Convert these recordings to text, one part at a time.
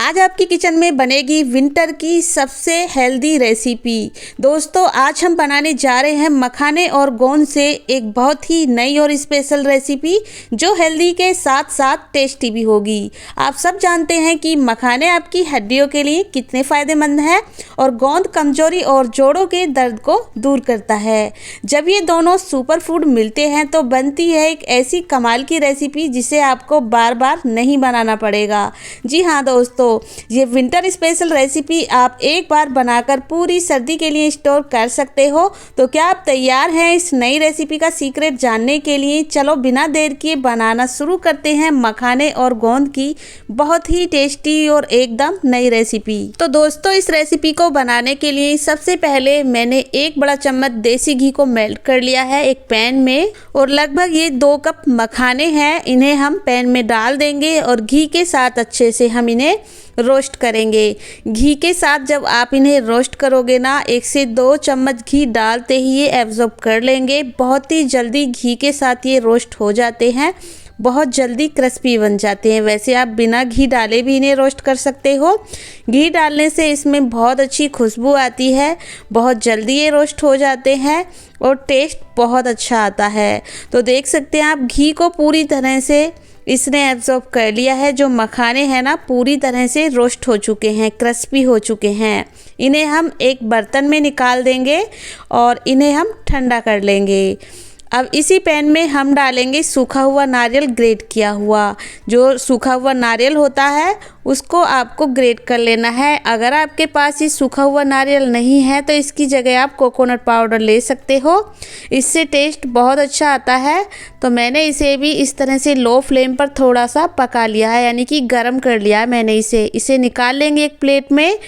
आज आपकी किचन में बनेगी विंटर की सबसे हेल्दी रेसिपी। दोस्तों आज हम बनाने जा रहे हैं मखाने और गोंद से एक बहुत ही नई और स्पेशल रेसिपी जो हेल्दी के साथ साथ टेस्टी भी होगी। आप सब जानते हैं कि मखाने आपकी हड्डियों के लिए कितने फ़ायदेमंद हैं और गोंद कमजोरी और जोड़ों के दर्द को दूर करता है। जब ये दोनों सुपर फूड मिलते हैं तो बनती है एक ऐसी कमाल की रेसिपी जिसे आपको बार बार नहीं बनाना पड़ेगा। जी हाँ दोस्तों, ये विंटर स्पेशल रेसिपी आप एक बार बनाकर पूरी सर्दी के लिए स्टोर कर सकते हो। तो क्या आप तैयार हैं इस नई रेसिपी का सीक्रेट जानने के लिए? चलो बिना देर किए बनाना शुरू करते हैं मखाने और गोंद की बहुत ही टेस्टी और एकदम नई रेसिपी। तो दोस्तों इस रेसिपी को बनाने के लिए सबसे पहले मैंने 1 बड़ा चम्मच देसी घी को मेल्ट कर लिया है एक पैन में, और लगभग ये 2 कप मखाने हैं। इन्हें हम पैन में डाल देंगे और घी के साथ अच्छे से हम इन्हें रोस्ट करेंगे। घी के साथ जब आप इन्हें रोस्ट करोगे ना, 1 से 2 चम्मच घी डालते ही ये एब्जॉर्ब कर लेंगे। बहुत ही जल्दी घी के साथ ये रोस्ट हो जाते हैं, बहुत जल्दी क्रिस्पी बन जाते हैं। वैसे आप बिना घी डाले भी इन्हें रोस्ट कर सकते हो। घी डालने से इसमें बहुत अच्छी खुशबू आती है, बहुत जल्दी ये रोस्ट हो जाते हैं और टेस्ट बहुत अच्छा आता है। तो देख सकते हैं आप घी को पूरी तरह से इसने एब्जॉर्ब कर लिया है। जो मखाने हैं ना पूरी तरह से रोस्ट हो चुके हैं, क्रिस्पी हो चुके हैं। इन्हें हम एक बर्तन में निकाल देंगे और इन्हें हम ठंडा कर लेंगे। अब इसी पैन में हम डालेंगे सूखा हुआ नारियल ग्रेट किया हुआ। जो सूखा हुआ नारियल होता है उसको आपको ग्रेट कर लेना है। अगर आपके पास ये सूखा हुआ नारियल नहीं है तो इसकी जगह आप कोकोनट पाउडर ले सकते हो, इससे टेस्ट बहुत अच्छा आता है। तो मैंने इसे भी इस तरह से लो फ्लेम पर थोड़ा सा पका लिया है, यानी कि गर्म कर लिया है मैंने इसे निकाल लेंगे एक प्लेट में।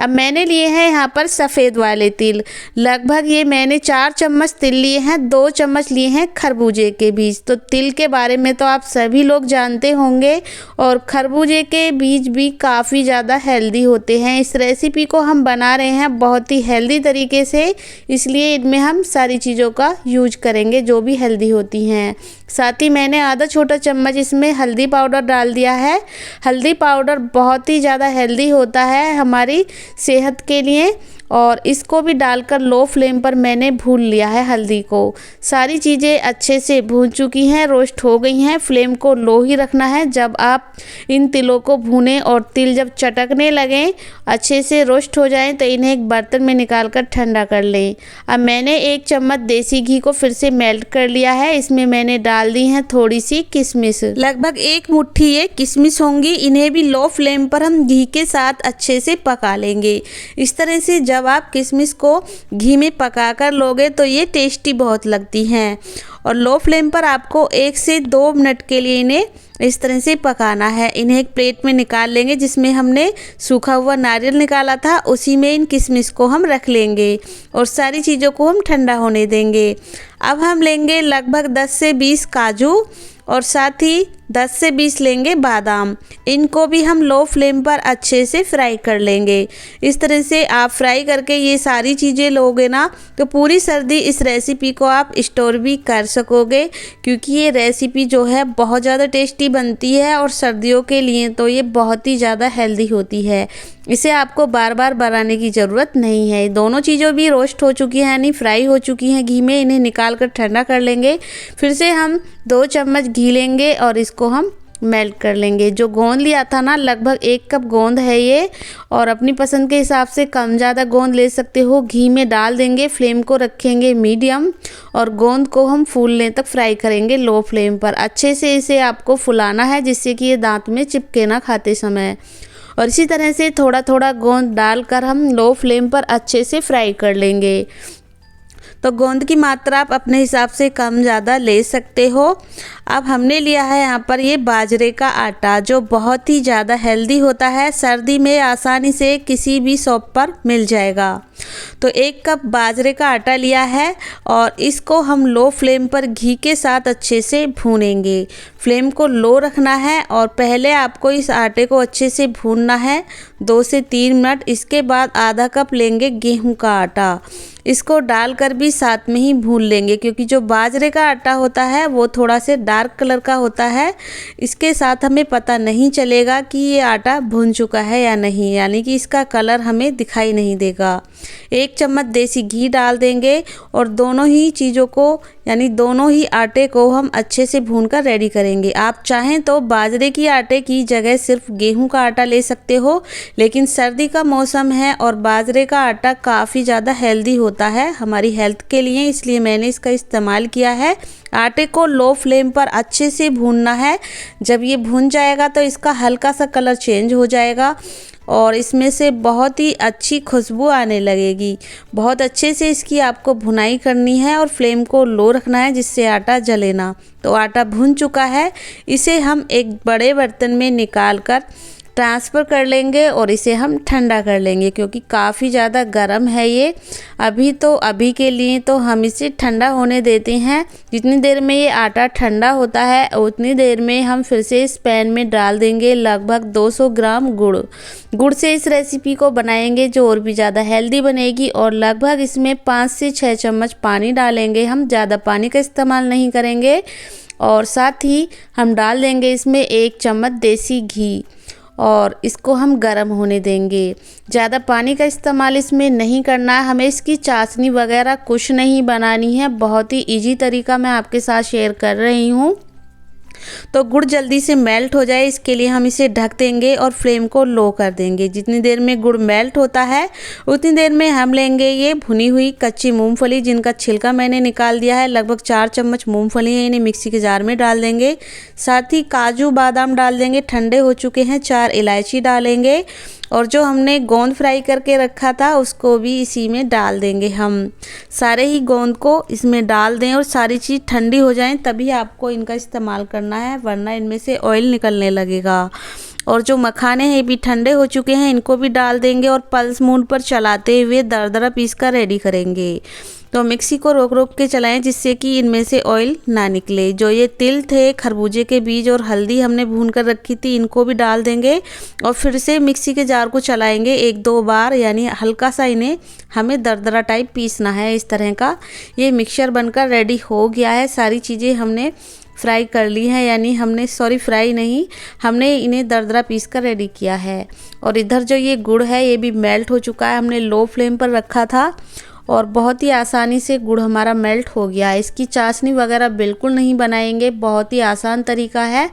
अब मैंने लिए हैं यहाँ पर सफ़ेद वाले तिल। लगभग ये मैंने 4 चम्मच तिल लिए हैं, 2 चम्मच लिए हैं खरबूजे के बीज। तो तिल के बारे में तो आप सभी लोग जानते होंगे, और खरबूजे के बीज भी काफ़ी ज़्यादा हेल्दी होते हैं। इस रेसिपी को हम बना रहे हैं बहुत ही हेल्दी तरीके से, इसलिए इनमें हम सारी चीज़ों का यूज करेंगे जो भी हेल्दी होती हैं। साथ ही मैंने आधा छोटा चम्मच इसमें हल्दी पाउडर डाल दिया है। हल्दी पाउडर बहुत ही ज़्यादा हेल्दी होता है हमारी सेहत के लिए, और इसको भी डालकर लो फ्लेम पर मैंने भून लिया है हल्दी को। सारी चीज़ें अच्छे से भून चुकी हैं, रोस्ट हो गई हैं। फ्लेम को लो ही रखना है जब आप इन तिलों को भूनें, और तिल जब चटकने लगें, अच्छे से रोस्ट हो जाएं, तो इन्हें एक बर्तन में निकाल कर ठंडा कर लें। अब मैंने 1 चम्मच देसी घी को फिर से मेल्ट कर लिया है। इसमें मैंने डाल दी हैं थोड़ी सी किशमिश, लगभग 1 मुट्ठी ये किशमिश होंगी। इन्हें भी लो फ्लेम पर हम घी के साथ अच्छे से पका लेंगे। इस तरह से जब आप किशमिश को घी में पका कर लोगे तो ये टेस्टी बहुत लगती हैं। और लो फ्लेम पर आपको 1 से 2 मिनट के लिए इन्हें इस तरह से पकाना है। इन्हें एक प्लेट में निकाल लेंगे जिसमें हमने सूखा हुआ नारियल निकाला था, उसी में इन किशमिश को हम रख लेंगे और सारी चीज़ों को हम ठंडा होने देंगे। अब हम लेंगे लगभग 10 से 20 काजू, और साथ ही 10 से 20 लेंगे बादाम। इनको भी हम लो फ्लेम पर अच्छे से फ्राई कर लेंगे। इस तरह से आप फ्राई करके ये सारी चीज़ें लोगे ना तो पूरी सर्दी इस रेसिपी को आप स्टोर भी कर सकोगे, क्योंकि ये रेसिपी जो है बहुत ज़्यादा टेस्टी बनती है और सर्दियों के लिए तो ये बहुत ही ज़्यादा हेल्दी होती है। इसे आपको बार बार बनाने की ज़रूरत नहीं है। दोनों चीज़ों भी रोस्ट हो चुकी हैं, यानी फ्राई हो चुकी हैं घी में। इन्हें निकाल कर ठंडा कर लेंगे। फिर से हम 2 चम्मच घी लेंगे और इसको हम मेल्ट कर लेंगे। जो गोंद लिया था ना, लगभग 1 कप गोंद है ये, और अपनी पसंद के हिसाब से कम ज़्यादा गोंद ले सकते हो। घी में डाल देंगे, फ्लेम को रखेंगे मीडियम, और गोंद को हम फूलने तक फ्राई करेंगे लो फ्लेम पर। अच्छे से इसे आपको फुलाना है जिससे कि ये दांत में चिपके ना खाते समय। और इसी तरह से थोड़ा थोड़ा गोंद डालकर हम लो फ्लेम पर अच्छे से फ्राई कर लेंगे। तो गोंद की मात्रा आप अपने हिसाब से कम ज़्यादा ले सकते हो। अब हमने लिया है यहाँ पर ये बाजरे का आटा, जो बहुत ही ज़्यादा हेल्दी होता है। सर्दी में आसानी से किसी भी शॉप पर मिल जाएगा। तो 1 कप बाजरे का आटा लिया है और इसको हम लो फ्लेम पर घी के साथ अच्छे से भूनेंगे। फ्लेम को लो रखना है और पहले आपको इस आटे को अच्छे से भूनना है 2 से 3 मिनट। इसके बाद आधा कप लेंगे गेहूं का आटा, इसको डालकर भी साथ में ही भून लेंगे, क्योंकि जो बाजरे का आटा होता है वो थोड़ा से डार्क कलर का होता है। इसके साथ हमें पता नहीं चलेगा कि ये आटा भून चुका है या नहीं, यानी कि इसका कलर हमें दिखाई नहीं देगा। 1 चम्मच देसी घी डाल देंगे और दोनों ही चीज़ों को यानी दोनों ही आटे को हम अच्छे से भूनकर रेडी करेंगे। आप चाहें तो बाजरे की आटे की जगह सिर्फ गेहूं का आटा ले सकते हो, लेकिन सर्दी का मौसम है और बाजरे का आटा काफ़ी ज़्यादा हेल्दी होता है हमारी हेल्थ के लिए, इसलिए मैंने इसका इस्तेमाल किया है। आटे को लो फ्लेम पर अच्छे से भूनना है। जब ये भून जाएगा तो इसका हल्का सा कलर चेंज हो जाएगा और इसमें से बहुत ही अच्छी खुशबू आने लगेगी। बहुत अच्छे से इसकी आपको भुनाई करनी है और फ्लेम को लो रखना है जिससे आटा जले ना। तो आटा भुन चुका है, इसे हम एक बड़े बर्तन में निकाल कर ट्रांसफ़र कर लेंगे और इसे हम ठंडा कर लेंगे, क्योंकि काफ़ी ज़्यादा गर्म है ये। अभी के लिए तो हम इसे ठंडा होने देते हैं। जितनी देर में ये आटा ठंडा होता है उतनी देर में हम फिर से इस पैन में डाल देंगे लगभग 200 ग्राम गुड़ से इस रेसिपी को बनाएंगे जो और भी ज़्यादा हेल्दी बनेगी। और लगभग इसमें 5 से 6 चम्मच पानी डालेंगे, हम ज़्यादा पानी का इस्तेमाल नहीं करेंगे। और साथ ही हम डाल देंगे इसमें 1 चम्मच देसी घी और इसको हम गर्म होने देंगे। ज़्यादा पानी का इस्तेमाल इसमें नहीं करना है, हमें इसकी चाशनी वगैरह कुछ नहीं बनानी है। बहुत ही इजी तरीका मैं आपके साथ शेयर कर रही हूँ। तो गुड़ जल्दी से मेल्ट हो जाए इसके लिए हम इसे ढक देंगे और फ्लेम को लो कर देंगे। जितनी देर में गुड़ मेल्ट होता है उतनी देर में हम लेंगे ये भुनी हुई कच्ची मूंगफली, जिनका छिलका मैंने निकाल दिया है। लगभग 4 चम्मच मूंगफली है, इन्हें मिक्सी के जार में डाल देंगे। साथ ही काजू बादाम डाल देंगे, ठंडे हो चुके हैं। 4 इलायची डालेंगे और जो हमने गोंद फ्राई करके रखा था उसको भी इसी में डाल देंगे। हम सारे ही गोंद को इसमें डाल दें और सारी चीज़ ठंडी हो जाएं तभी आपको इनका इस्तेमाल करना है, वरना इनमें से ऑयल निकलने लगेगा। और जो मखाने हैं ये भी ठंडे हो चुके हैं, इनको भी डाल देंगे और पल्स मोड पर चलाते हुए दरदरा पीस कर रेडी करेंगे। तो मिक्सी को रोक रोक के चलाएं जिससे कि इनमें से ऑयल ना निकले। जो ये तिल थे, खरबूजे के बीज और हल्दी हमने भून कर रखी थी, इनको भी डाल देंगे और फिर से मिक्सी के जार को चलाएंगे 1-2 बार, यानी हल्का सा इन्हें हमें दरदरा टाइप पीसना है। इस तरह का ये मिक्सचर बनकर रेडी हो गया है। सारी चीज़ें हमने फ्राई कर ली है, यानी हमने इन्हें दरदरा पीस कर रेडी किया है। और इधर जो ये गुड़ है ये भी मेल्ट हो चुका है, हमने लो फ्लेम पर रखा था और बहुत ही आसानी से गुड़ हमारा मेल्ट हो गया है। इसकी चाशनी वगैरह बिल्कुल नहीं बनाएंगे, बहुत ही आसान तरीका है।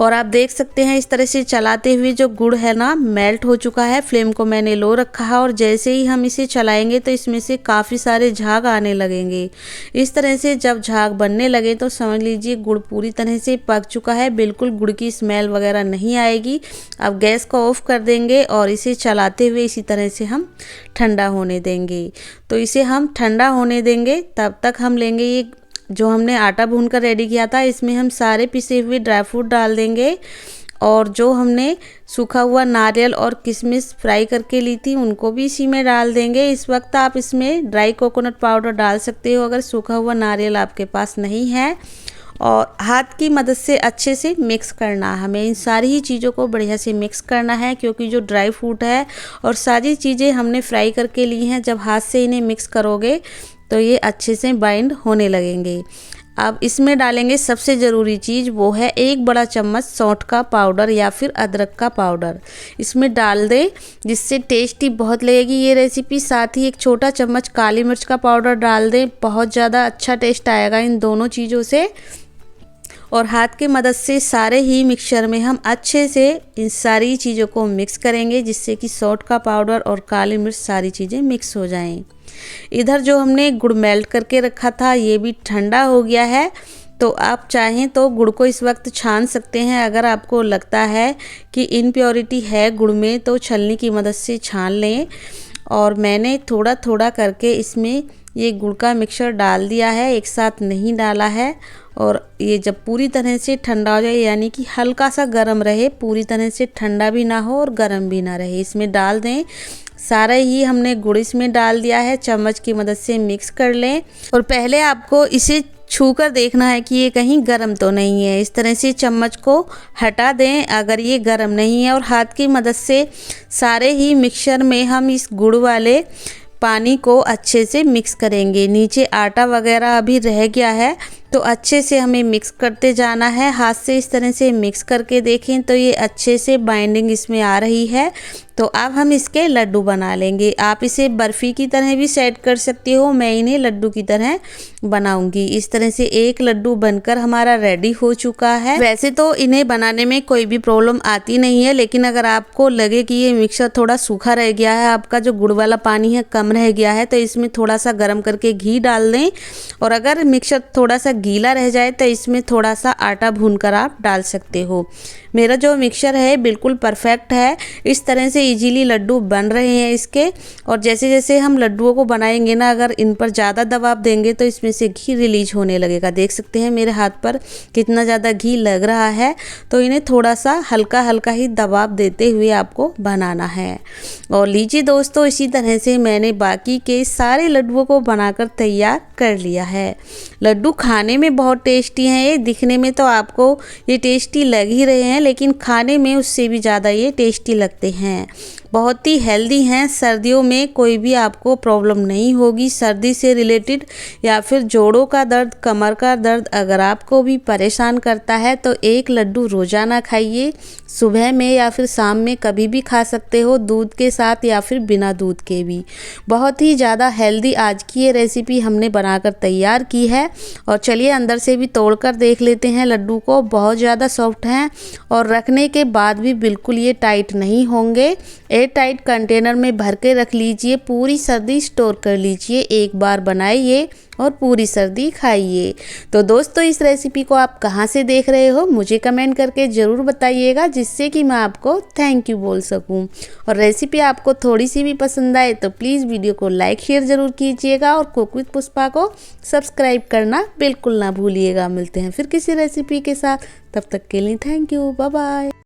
और आप देख सकते हैं इस तरह से चलाते हुए जो गुड़ है ना मेल्ट हो चुका है। फ्लेम को मैंने लो रखा है और जैसे ही हम इसे चलाएंगे तो इसमें से काफ़ी सारे झाग आने लगेंगे। इस तरह से जब झाग बनने लगे तो समझ लीजिए गुड़ पूरी तरह से पक चुका है, बिल्कुल गुड़ की स्मेल वगैरह नहीं आएगी। अब गैस को ऑफ कर देंगे और इसे चलाते हुए इसी तरह से हम ठंडा होने देंगे। तो इसे हम ठंडा होने देंगे, तब तक हम लेंगे ये जो हमने आटा भून कर रेडी किया था, इसमें हम सारे पिसे हुए ड्राई फ्रूट डाल देंगे और जो हमने सूखा हुआ नारियल और किशमिश फ्राई करके ली थी उनको भी इसी में डाल देंगे। इस वक्त आप इसमें ड्राई कोकोनट पाउडर डाल सकते हो अगर सूखा हुआ नारियल आपके पास नहीं है। और हाथ की मदद से अच्छे से मिक्स करना है, हमें इन सारी ही चीज़ों को बढ़िया से मिक्स करना है, क्योंकि जो ड्राई फ्रूट है और सारी चीज़ें हमने फ्राई करके ली हैं, जब हाथ से इन्हें मिक्स करोगे तो ये अच्छे से बाइंड होने लगेंगे। अब इसमें डालेंगे सबसे ज़रूरी चीज़, वो है 1 बड़ा चम्मच सौंठ का पाउडर या फिर अदरक का पाउडर इसमें डाल दें, जिससे टेस्टी बहुत लगेगी ये रेसिपी। साथ ही 1 छोटा चम्मच काली मिर्च का पाउडर डाल दें, बहुत ज़्यादा अच्छा टेस्ट आएगा इन दोनों चीज़ों से। और हाथ की मदद से सारे ही मिक्सचर में हम अच्छे से इन सारी चीज़ों को मिक्स करेंगे, जिससे कि सौंठ का पाउडर और काली मिर्च सारी चीज़ें मिक्स हो जाएं। इधर जो हमने गुड़ मेल्ट करके रखा था ये भी ठंडा हो गया है। तो आप चाहें तो गुड़ को इस वक्त छान सकते हैं, अगर आपको लगता है कि इम्प्योरिटी है गुड़ में तो छलनी की मदद से छान लें। और मैंने थोड़ा थोड़ा करके इसमें ये गुड़ का मिक्सचर डाल दिया है, एक साथ नहीं डाला है। और ये जब पूरी तरह से ठंडा हो जाए, यानी कि हल्का सा गर्म रहे, पूरी तरह से ठंडा भी ना हो और गर्म भी ना रहे, इसमें डाल दें। सारा ही हमने गुड़ इसमें डाल दिया है। चम्मच की मदद से मिक्स कर लें और पहले आपको इसे छूकर देखना है कि ये कहीं गर्म तो नहीं है। इस तरह से चम्मच को हटा दें अगर ये गर्म नहीं है, और हाथ की मदद से सारे ही मिक्सचर में हम इस गुड़ वाले पानी को अच्छे से मिक्स करेंगे। नीचे आटा वगैरह अभी रह गया है तो अच्छे से हमें मिक्स करते जाना है। हाथ से इस तरह से मिक्स करके देखें तो ये अच्छे से बाइंडिंग इसमें आ रही है। तो अब हम इसके लड्डू बना लेंगे। आप इसे बर्फ़ी की तरह भी सेट कर सकते हो, मैं इन्हें लड्डू की तरह बनाऊंगी। इस तरह से एक लड्डू बनकर हमारा रेडी हो चुका है। वैसे तो इन्हें बनाने में कोई भी प्रॉब्लम आती नहीं है, लेकिन अगर आपको लगे कि ये मिक्सचर थोड़ा सूखा रह गया है, आपका जो गुड़ वाला पानी है कम रह गया है, तो इसमें थोड़ा सा गर्म करके घी डाल दें। और अगर मिक्सचर थोड़ा सा गीला रह जाए तो इसमें थोड़ा सा आटा भूनकर आप डाल सकते हो। मेरा जो मिक्सचर है बिल्कुल परफेक्ट है। इस तरह से इजीली लड्डू बन रहे हैं इसके। और जैसे जैसे हम लड्डुओं को बनाएंगे ना, अगर इन पर ज़्यादा दबाव देंगे तो इसमें से घी रिलीज होने लगेगा। देख सकते हैं मेरे हाथ पर कितना ज़्यादा घी लग रहा है। तो इन्हें थोड़ा सा हल्का हल्का ही दबाव देते हुए आपको बनाना है। और लीजिए दोस्तों, इसी तरह से मैंने बाकी के सारे लड्डुओं को बनाकर तैयार कर लिया है। लड्डू खाने में बहुत टेस्टी हैं। ये दिखने में तो आपको ये टेस्टी लग ही रहे हैं, लेकिन खाने में उससे भी ज़्यादा ये टेस्टी लगते हैं। बहुत ही हेल्दी हैं। सर्दियों में कोई भी आपको प्रॉब्लम नहीं होगी। सर्दी से रिलेटेड या फिर जोड़ों का दर्द, कमर का दर्द अगर आपको भी परेशान करता है तो एक लड्डू रोज़ाना खाइए। सुबह में या फिर शाम में कभी भी खा सकते हो, दूध के साथ या फिर बिना दूध के भी। बहुत ही ज़्यादा हेल्दी आज की ये रेसिपी हमने बनाकर तैयार की है। और चलिए अंदर से भी तोड़कर देख लेते हैं लड्डू को। बहुत ज़्यादा सॉफ्ट हैं और रखने के बाद भी बिल्कुल ये टाइट नहीं होंगे। एयर टाइट कंटेनर में भर के रख लीजिए, पूरी सर्दी स्टोर कर लीजिए। एक बार बनाइए और पूरी सर्दी खाइए। तो दोस्तों, इस रेसिपी को आप कहाँ से देख रहे हो मुझे कमेंट करके ज़रूर बताइएगा, जिससे कि मैं आपको थैंक यू बोल सकूं। और रेसिपी आपको थोड़ी सी भी पसंद आए तो प्लीज़ वीडियो को लाइक शेयर ज़रूर कीजिएगा और कुक विद पुष्पा को सब्सक्राइब करना बिल्कुल ना भूलिएगा। मिलते हैं फिर किसी रेसिपी के साथ, तब तक के लिए थैंक यू, बाय बाय।